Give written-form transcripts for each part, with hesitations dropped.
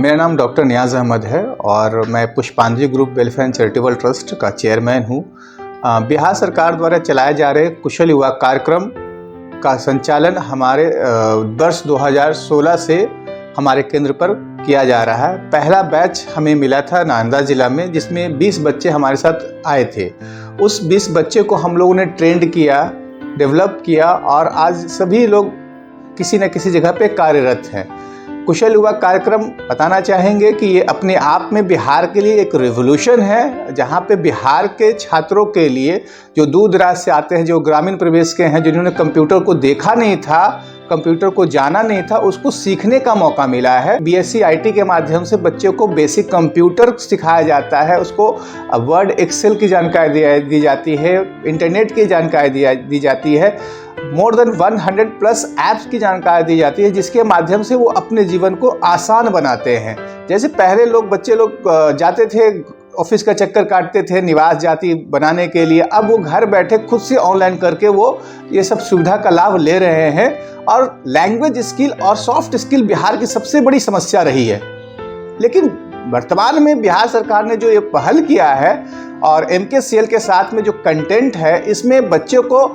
मेरा नाम डॉक्टर नियाज़ अहमद है और मैं पुष्पांजलि group welfare and charitable trust का चेयरमैन हूँ। बिहार सरकार द्वारा चलाए जा रहे कुशल युवा कार्यक्रम का संचालन हमारे वर्ष 2016 से हमारे केंद्र पर किया जा रहा है। पहला बैच हमें मिला था नालंदा ज़िला में, जिसमें 20 बच्चे हमारे साथ आए थे। उस 20 बच्चे को हम लोगों ने ट्रेंड किया, डेवलप किया और आज सभी लोग किसी न किसी जगह पे कार्यरत हैं। कुशल युवा कार्यक्रम बताना चाहेंगे कि ये अपने आप में बिहार के लिए एक रिवोल्यूशन है, जहाँ पे बिहार के छात्रों के लिए जो दूर दराज से आते हैं, जो ग्रामीण प्रदेश के हैं, जिन्होंने कंप्यूटर को देखा नहीं था, कंप्यूटर को जाना नहीं था, उसको सीखने का मौका मिला है। बीएससी आईटी के माध्यम से बच्चों को बेसिक कंप्यूटर सिखाया जाता है, उसको वर्ड एक्सेल की जानकारी दी जाती है, इंटरनेट की जानकारी दी जाती है, मोर देन 100+ ऐप्स की जानकारी दी जाती है, जिसके माध्यम से वो अपने जीवन को आसान बनाते हैं। जैसे पहले बच्चे लोग जाते थे, ऑफिस का चक्कर काटते थे निवास जाति बनाने के लिए, अब वो घर बैठे खुद से ऑनलाइन करके वो ये सब सुविधा का लाभ ले रहे हैं। और लैंग्वेज स्किल और सॉफ्ट स्किल बिहार की सबसे बड़ी समस्या रही है, लेकिन वर्तमान में बिहार सरकार ने जो ये पहल किया है और MKCL के साथ में जो कंटेंट है, इसमें बच्चों को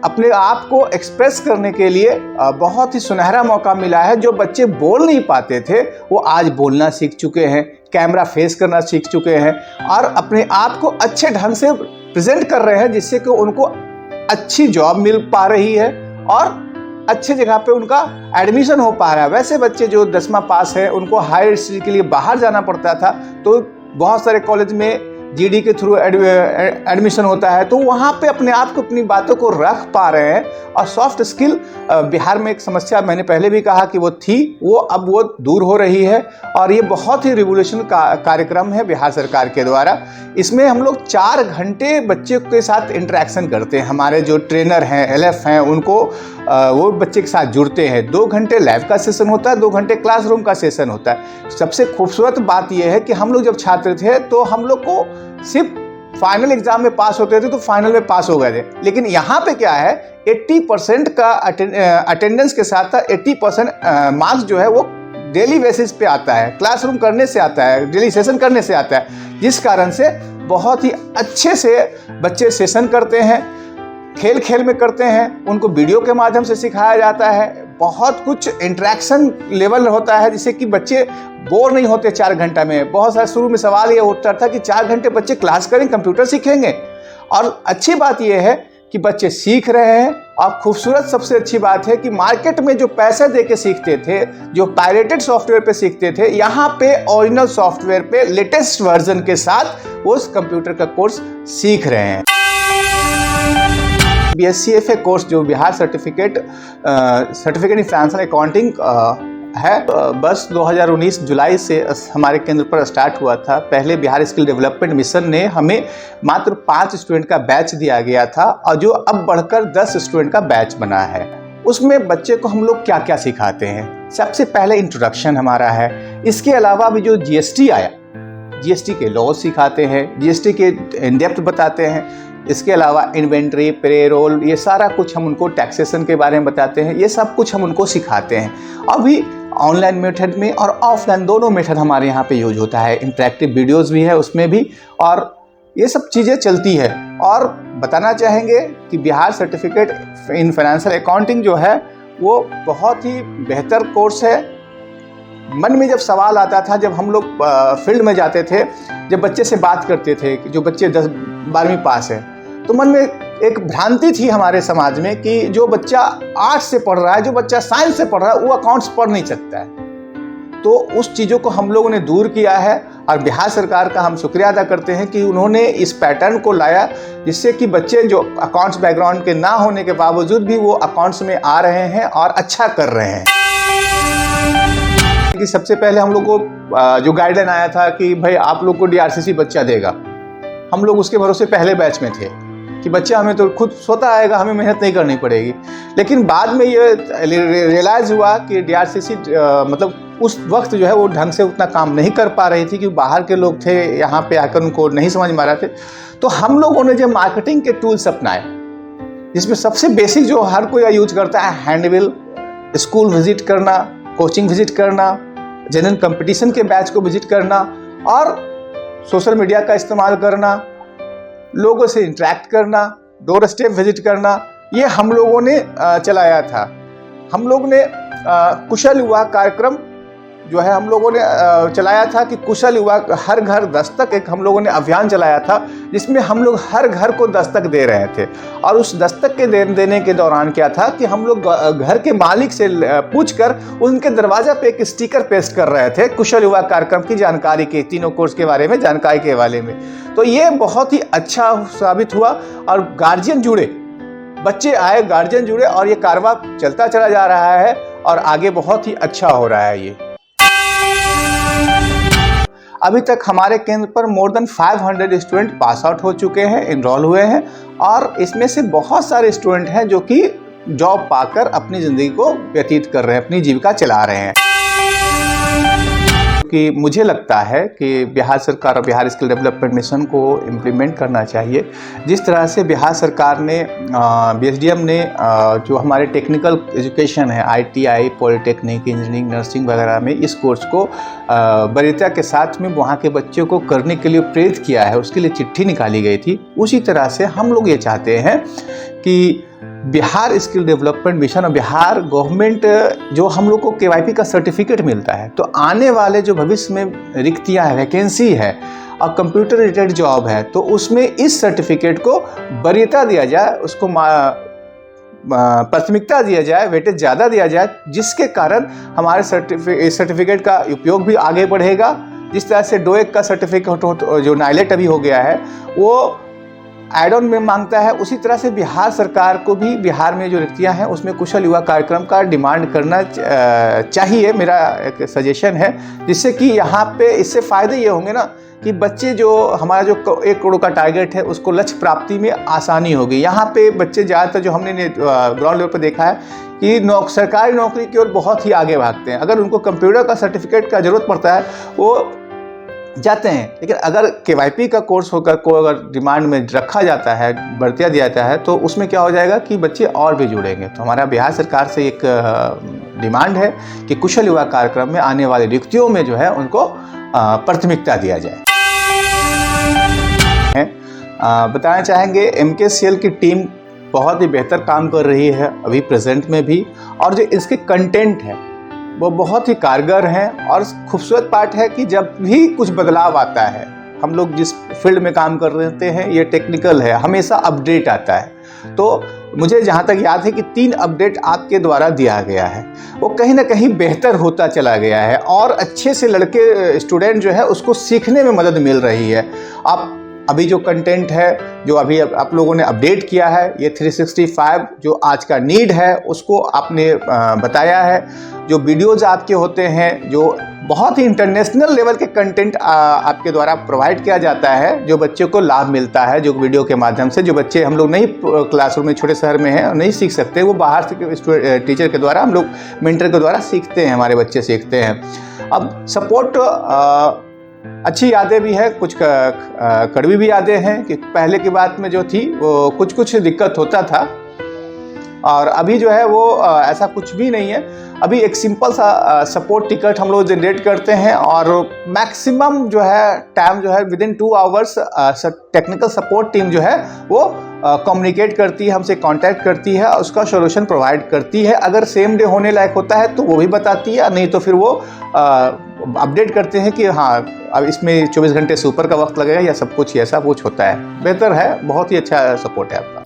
अपने आप को एक्सप्रेस करने के लिए बहुत ही सुनहरा मौका मिला है। जो बच्चे बोल नहीं पाते थे वो आज बोलना सीख चुके हैं, कैमरा फेस करना सीख चुके हैं और अपने आप को अच्छे ढंग से प्रेजेंट कर रहे हैं, जिससे कि उनको अच्छी जॉब मिल पा रही है और अच्छे जगह पे उनका एडमिशन हो पा रहा है। वैसे बच्चे जो 10वां पास है, उनको हायर स्टडी के लिए बाहर जाना पड़ता था, तो बहुत सारे कॉलेज में GD के थ्रू एडमिशन होता है, तो वहाँ पे अपने आप को, अपनी बातों को रख पा रहे हैं। और सॉफ्ट स्किल बिहार में एक समस्या मैंने पहले भी कहा कि वो थी, वो अब वो दूर हो रही है और ये बहुत ही रिवोल्यूशन का कार्यक्रम है बिहार सरकार के द्वारा। इसमें हम लोग 4 घंटे बच्चे के साथ इंटरेक्शन करते हैं। हमारे जो ट्रेनर हैं, LF हैं, उनको वो बच्चे के साथ जुड़ते हैं। 2 घंटे लैब का सेशन होता है, 2 घंटे क्लासरूम का सेशन होता है। सबसे खूबसूरत बात यह है कि हम लोग जब छात्र थे तो हम लोग को सिर्फ फाइनल एग्जाम में पास होते थे तो फाइनल में पास हो गए थे, लेकिन यहाँ पे क्या है, 80% का अटेंडेंस के साथ था 80% मार्क्स जो है वो डेली बेसिस पे आता है, क्लासरूम करने से आता है, डेली सेशन करने से आता है, जिस कारण से बहुत ही अच्छे से बच्चे सेशन करते हैं, खेल खेल में करते हैं, उनको वीडियो के माध्यम से सिखाया जाता है, बहुत कुछ इंटरेक्शन लेवल होता है, जिससे कि बच्चे बोर नहीं होते 4 घंटा में। बहुत सारे शुरू में सवाल ये उठता था कि 4 घंटे बच्चे क्लास करें, कंप्यूटर सीखेंगे, और अच्छी बात ये है कि बच्चे सीख रहे हैं। और खूबसूरत सबसे अच्छी बात है कि मार्केट में जो पैसे दे के सीखते थे, जो पायरेटेड सॉफ्टवेयर पे सीखते थे, यहाँ पे ओरिजिनल सॉफ्टवेयर पे लेटेस्ट वर्जन के साथ वो उस कंप्यूटर का कोर्स सीख रहे हैं। BSCFA कोर्स जो Bihar certificate in financial accounting है, बस 2019 जुलाई से हमारे केंद्र पर स्टार्ट हुआ था। पहले बिहार स्किल डेवलपमेंट मिशन ने हमें मात्र 5 स्टूडेंट का बैच दिया गया था, और जो अब बढ़कर 10 स्टूडेंट का बैच बना है। उसमें बच्चे को हम लोग क्या क्या सिखाते हैं? सबसे पहले इंट्रोडक्शन हमारा है। इसके अलावा भी जो GST आया, GST के लॉ सिखाते हैं, GST के इन डेप्थ बताते हैं। इसके अलावा इन्वेंट्री, पेरोल, ये सारा कुछ हम उनको, टैक्सेशन के बारे में बताते हैं, ये सब कुछ हम उनको सिखाते हैं। अभी ऑनलाइन मेथड में और ऑफलाइन दोनों मेथड हमारे यहाँ पे यूज होता है। इंटरेक्टिव वीडियोस भी है उसमें भी, और ये सब चीज़ें चलती है। और बताना चाहेंगे कि Bihar certificate in financial accounting जो है वो बहुत ही बेहतर कोर्स है। मन में जब सवाल आता था, जब हम लोग फील्ड में जाते थे, जब बच्चे से बात करते थे, जो बच्चे 10-12वीं पास है, तो मन में एक भ्रांति थी हमारे समाज में कि जो बच्चा आर्ट्स से पढ़ रहा है, जो बच्चा साइंस से पढ़ रहा है, वो अकाउंट्स पढ़ नहीं सकता है। तो उस चीज़ों को हम लोगों ने दूर किया है, और बिहार सरकार का हम शुक्रिया अदा करते हैं कि उन्होंने इस पैटर्न को लाया, जिससे कि बच्चे जो अकाउंट्स बैकग्राउंड के ना होने के बावजूद भी वो अकाउंट्स में आ रहे हैं और अच्छा कर रहे हैं। कि सबसे पहले हम लोग को जो गाइडलाइन आया था कि भाई आप लोग को DRCC बच्चा देगा, हम लोग उसके भरोसे पहले बैच में थे कि बच्चा हमें तो खुद स्वतः आएगा, हमें मेहनत नहीं करनी पड़ेगी। लेकिन बाद में ये रियलाइज़ हुआ कि DRCC मतलब उस वक्त जो है वो ढंग से उतना काम नहीं कर पा रही थी, क्योंकि बाहर के लोग थे, यहाँ पे आकर उनको नहीं समझ में आ रहे थे। तो हम लोगों ने जो मार्केटिंग के टूल्स अपनाए, जिसमें सबसे बेसिक जो हर कोई यूज करता है, हैंडबिल, स्कूल विजिट करना, कोचिंग विजिट करना, जनरल कंपटीशन के बैच को विजिट करना और सोशल मीडिया का इस्तेमाल करना, लोगों से इंटरेक्ट करना, डोर स्टेप विजिट करना, ये हम लोगों ने चलाया था। हम लोग ने कुशल युवा कार्यक्रम जो है हम लोगों ने चलाया था कि कुशल युवा हर घर दस्तक, एक हम लोगों ने अभियान चलाया था जिसमें हम लोग हर घर को दस्तक दे रहे थे। और उस दस्तक के देने के दौरान क्या था कि हम लोग घर के मालिक से पूछकर उनके दरवाजा पे एक स्टिकर पेस्ट कर रहे थे कुशल युवा कार्यक्रम की जानकारी के, तीनों कोर्स के बारे में जानकारी के बारे में। तो ये बहुत ही अच्छा साबित हुआ और गार्जियन जुड़े, बच्चे आए, गार्जियन जुड़े और ये कारवां चलता चला जा रहा है और आगे बहुत ही अच्छा हो रहा है। ये अभी तक हमारे केंद्र पर more than 500 student pass out हो चुके हैं, इनरोल हुए हैं और इसमें से बहुत सारे स्टूडेंट हैं जो कि जॉब पाकर अपनी ज़िंदगी को व्यतीत कर रहे हैं, अपनी जीविका चला रहे हैं। कि मुझे लगता है कि बिहार सरकार और बिहार स्किल डेवलपमेंट मिशन को इम्प्लीमेंट करना चाहिए। जिस तरह से बिहार सरकार ने BSDM ने जो हमारे टेक्निकल एजुकेशन है, ITI, पॉलिटेक्निक, इंजीनियरिंग, नर्सिंग वगैरह में इस कोर्स को वरीयता के साथ में वहाँ के बच्चों को करने के लिए प्रेरित किया है, उसके लिए चिट्ठी निकाली गई थी। उसी तरह से हम लोग ये चाहते हैं कि बिहार स्किल डेवलपमेंट मिशन और बिहार गवर्नमेंट जो हम लोग को KYP का सर्टिफिकेट मिलता है, तो आने वाले जो भविष्य में रिक्तियाँ हैं, वैकेंसी है और कंप्यूटर रिलेटेड जॉब है, तो उसमें इस सर्टिफिकेट को वरीयता दिया जाए, उसको प्राथमिकता दिया जाए, वेटेज ज़्यादा दिया जाए, जिसके कारण हमारे सर्टिफिकेट का उपयोग भी आगे बढ़ेगा। जिस तरह से DOEC का सर्टिफिकेट जो नाइलेट अभी हो गया है वो एड ऑन में मांगता है, उसी तरह से बिहार सरकार को भी बिहार में जो रिक्तियां हैं उसमें कुशल युवा कार्यक्रम का डिमांड करना चाहिए, मेरा एक सजेशन है। जिससे कि यहाँ पे इससे फ़ायदे ये होंगे ना कि बच्चे जो हमारा जो 1 करोड़ का टारगेट है उसको लक्ष्य प्राप्ति में आसानी होगी। यहाँ पे बच्चे ज़्यादातर जो हमने ग्राउंड लेवल पर देखा है कि सरकारी नौकरी की ओर बहुत ही आगे भागते हैं। अगर उनको कंप्यूटर का सर्टिफिकेट का ज़रूरत पड़ता है वो जाते हैं, लेकिन अगर KYP का कोर्स होकर को अगर डिमांड में रखा जाता है, बढ़तिया दिया जाता है, तो उसमें क्या हो जाएगा कि बच्चे और भी जुड़ेंगे। तो हमारा बिहार सरकार से एक डिमांड है कि कुशल युवा कार्यक्रम में आने वाले रिक्तियों में जो है उनको प्राथमिकता दिया जाए। बताना चाहेंगे MKCL की टीम बहुत ही बेहतर काम कर रही है अभी प्रेजेंट में भी, और जो इसके कंटेंट है वो बहुत ही कारगर हैं। और खूबसूरत पार्ट है कि जब भी कुछ बदलाव आता है, हम लोग जिस फील्ड में काम कर रहे हैं ये टेक्निकल है, हमेशा अपडेट आता है। तो मुझे जहाँ तक याद है कि 3 अपडेट आपके द्वारा दिया गया है, वो कहीं ना कहीं बेहतर होता चला गया है और अच्छे से लड़के स्टूडेंट जो है उसको सीखने में मदद मिल रही है। आप अभी जो कंटेंट है जो अभी आप लोगों ने अपडेट किया है, ये 365 जो आज का नीड है उसको आपने बताया है। जो वीडियोज़ आपके होते हैं, जो बहुत ही इंटरनेशनल लेवल के कंटेंट आपके द्वारा प्रोवाइड किया जाता है, जो बच्चों को लाभ मिलता है, जो वीडियो के माध्यम से, जो बच्चे हम लोग नहीं क्लासरूम में छोटे शहर में हैं और नहीं सीख सकते, वो बाहर से टीचर के द्वारा, हम लोग मेंटर के द्वारा सीखते हैं, हमारे बच्चे सीखते हैं। अब सपोर्ट अच्छी यादें भी है, कुछ कड़वी भी यादें हैं कि पहले की बात में जो थी वो कुछ दिक्कत होता था और अभी जो है वो ऐसा कुछ भी नहीं है। अभी एक सिंपल सा सपोर्ट टिकट हम लोग जनरेट करते हैं और मैक्सिमम जो है टाइम जो है within 2 hours technical support team जो है वो कम्युनिकेट करती है, हमसे कांटेक्ट करती है, उसका सॉल्यूशन प्रोवाइड करती है। अगर सेम डे होने लायक होता है तो वो भी बताती है, नहीं तो फिर वो अपडेट करते हैं कि हाँ अब इसमें 24 घंटे से ऊपर का वक्त लगेगा या सब कुछ ऐसा कुछ होता है। बेहतर है, बहुत ही अच्छा सपोर्ट है आपका।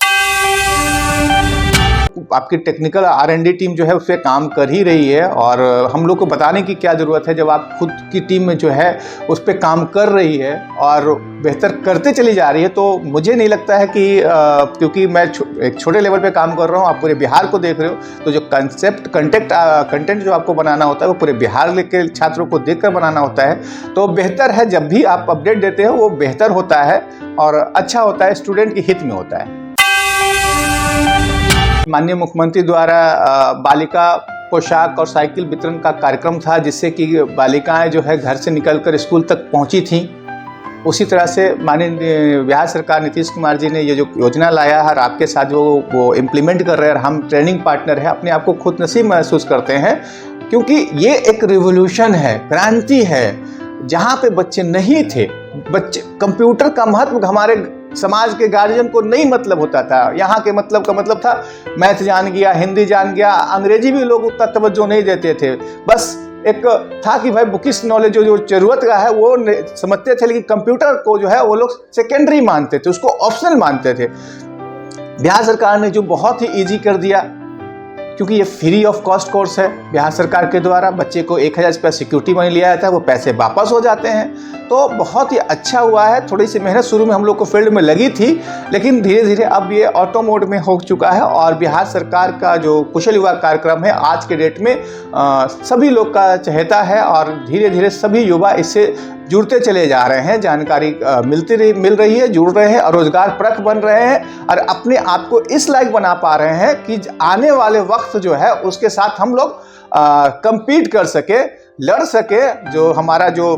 आपकी टेक्निकल R&D टीम जो है उस पर काम कर ही रही है और हम लोग को बताने की क्या ज़रूरत है, जब आप खुद की टीम में जो है उस पर काम कर रही है और बेहतर करते चली जा रही है। तो मुझे नहीं लगता है कि क्योंकि मैं एक छोटे लेवल पे काम कर रहा हूँ, आप पूरे बिहार को देख रहे हो, तो जो कंटेंट जो आपको बनाना होता है वो पूरे बिहार के छात्रों को देखकर बनाना होता है। तो बेहतर है जब भी आप अपडेट देते हो वो बेहतर होता है और अच्छा होता है, स्टूडेंट के हित में होता है। माननीय मुख्यमंत्री द्वारा बालिका पोशाक और साइकिल वितरण का कार्यक्रम था, जिससे कि बालिकाएं जो है घर से निकलकर स्कूल तक पहुंची थीं। उसी तरह से माननीय बिहार सरकार नीतीश कुमार जी ने ये जो योजना लाया है और आपके साथ वो इम्प्लीमेंट कर रहे हैं और हम ट्रेनिंग पार्टनर हैं, अपने आप को खुद नसीब महसूस करते हैं क्योंकि ये एक रिवॉल्यूशन है, क्रांति है, जहाँ पे बच्चे नहीं थे। बच्चे कंप्यूटर का महत्व हमारे समाज के गार्जियन को नहीं मतलब होता था। यहाँ के मतलब का मतलब था मैथ जान गया, हिंदी जान गया, अंग्रेजी भी लोग उतना तवज्जो नहीं देते थे। बस एक था कि भाई बुकिश नॉलेज जो जरूरत का है वो समझते थे, लेकिन कंप्यूटर को जो है वो लोग सेकेंडरी मानते थे, उसको ऑप्शनल मानते थे। बिहार सरकार ने जो बहुत ही ईजी कर दिया, क्योंकि ये फ्री ऑफ कॉस्ट कोर्स है बिहार सरकार के द्वारा। बच्चे को 1000 रुपया सिक्योरिटी मनी लिया जाता है, वो पैसे वापस हो जाते हैं, तो बहुत ही अच्छा हुआ है। थोड़ी सी मेहनत शुरू में हम लोग को फील्ड में लगी थी, लेकिन धीरे धीरे अब ये ऑटो मोड में हो चुका है। और बिहार सरकार का जो कुशल युवा कार्यक्रम है आज के डेट में सभी लोग का चहेता है, और धीरे धीरे सभी युवा इससे जुड़ते चले जा रहे हैं, जानकारी मिल रही है, जुड़ रहे हैं और रोजगार परक बन रहे हैं, और अपने आप को इस लायक बना पा रहे हैं कि आने वाले वक्त जो है उसके साथ हम लोग compete कर सके, लड़ सके, जो हमारा जो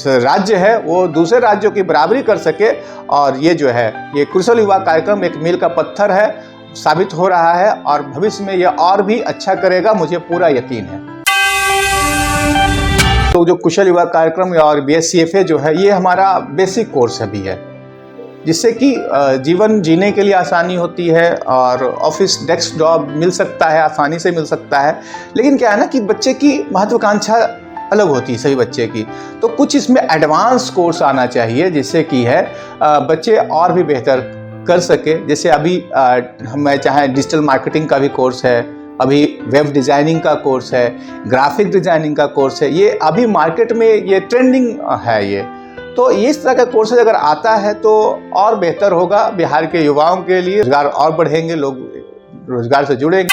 राज्य है वो दूसरे राज्यों की बराबरी कर सके। और ये जो है ये कुशल युवा कार्यक्रम एक मील का पत्थर है, साबित हो रहा है, और भविष्य में ये और भी अच्छा करेगा, मुझे पूरा यकीन है। तो जो कुशल युवा कार्यक्रम और BSCFA जो है ये हमारा बेसिक कोर्स अभी है, जिससे कि जीवन जीने के लिए आसानी होती है, और ऑफिस डेस्क जॉब मिल सकता है, आसानी से मिल सकता है। लेकिन क्या है ना कि बच्चे की महत्वाकांक्षा अलग होती है सभी बच्चे की, तो कुछ इसमें एडवांस कोर्स आना चाहिए, जिससे कि है बच्चे और भी बेहतर कर सके। जैसे अभी मैं चाहे डिजिटल मार्केटिंग का भी कोर्स है, अभी वेब डिज़ाइनिंग का कोर्स है, ग्राफिक डिज़ाइनिंग का कोर्स है, ये अभी मार्केट में ये ट्रेंडिंग है ये। तो इस तरह का कोर्सेज अगर आता है तो और बेहतर होगा बिहार के युवाओं के लिए, रोजगार और बढ़ेंगे, लोग रोजगार से जुड़ेंगे।